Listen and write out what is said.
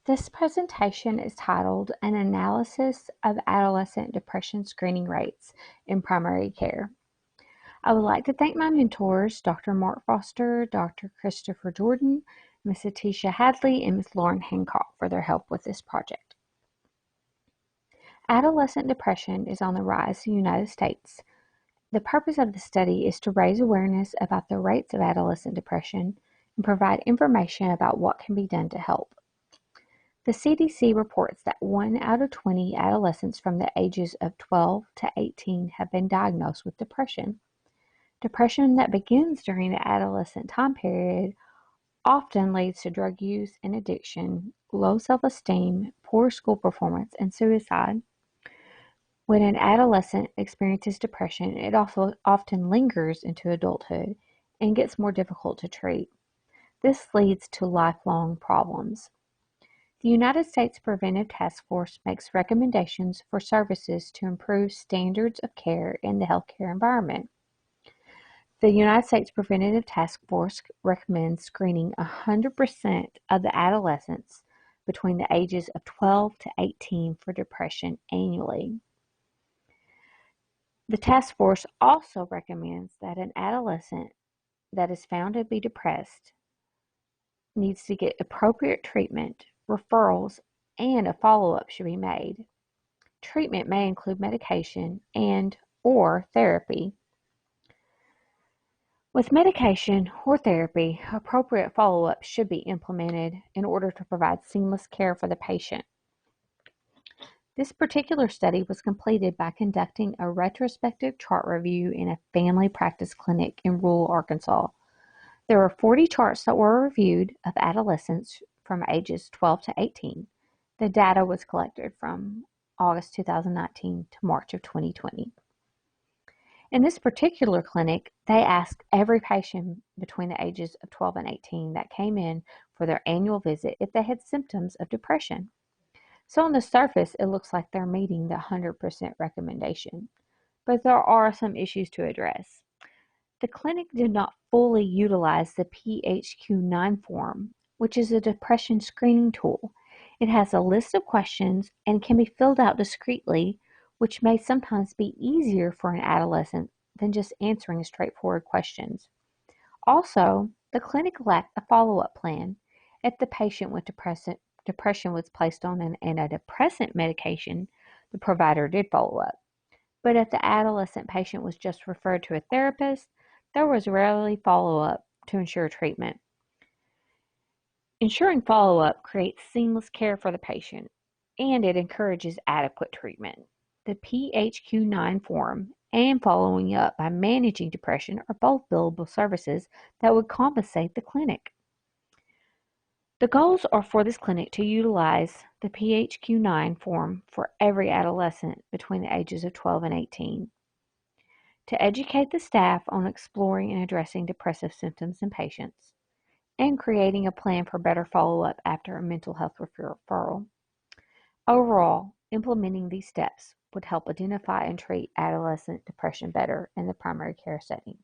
This presentation is titled An Analysis of Adolescent Depression Screening Rates in Primary Care. I would like to thank my mentors, Dr. Mark Foster, Dr. Christopher Jordan, Ms. Atisha Hadley, and Ms. Lauren Hancock for their help with this project. Adolescent depression is on the rise in the United States. The purpose of the study is to raise awareness about the rates of adolescent depression and provide information about what can be done to help. The CDC reports that 1 out of 20 adolescents from the ages of 12 to 18 have been diagnosed with depression. Depression that begins during the adolescent time period often leads to drug use and addiction, low self-esteem, poor school performance, and suicide. When an adolescent experiences depression, it also often lingers into adulthood and gets more difficult to treat. This leads to lifelong problems. The United States Preventive Task Force makes recommendations for services to improve standards of care in the healthcare environment. The United States Preventive Task Force recommends screening 100% of the adolescents between the ages of 12 to 18 for depression annually. The task force also recommends that an adolescent that is found to be depressed needs to get appropriate treatment, referrals, and a follow-up should be made. Treatment may include medication and/or therapy. With medication or therapy, appropriate follow-up should be implemented in order to provide seamless care for the patient. This particular study was completed by conducting a retrospective chart review in a family practice clinic in rural Arkansas. There were 40 charts that were reviewed of adolescents from ages 12 to 18. The data was collected from August 2019 to March of 2020. In this particular clinic, they asked every patient between the ages of 12 and 18 that came in for their annual visit if they had symptoms of depression. So on the surface, it looks like they're meeting the 100% recommendation, but there are some issues to address. The clinic did not fully utilize the PHQ-9 form, which is a depression screening tool. It has a list of questions and can be filled out discreetly, which may sometimes be easier for an adolescent than just answering straightforward questions. Also, the clinic lacked a follow-up plan. If the patient with depression was placed on an antidepressant medication, the provider did follow up. But if the adolescent patient was just referred to a therapist, there was rarely follow-up to ensure treatment. Ensuring follow-up creates seamless care for the patient, and it encourages adequate treatment. The PHQ-9 form and following up by managing depression are both billable services that would compensate the clinic. The goals are for this clinic to utilize the PHQ-9 form for every adolescent between the ages of 12 and 18, to educate the staff on exploring and addressing depressive symptoms in patients, and creating a plan for better follow-up after a mental health referral. Overall, implementing these steps would help identify and treat adolescent depression better in the primary care setting.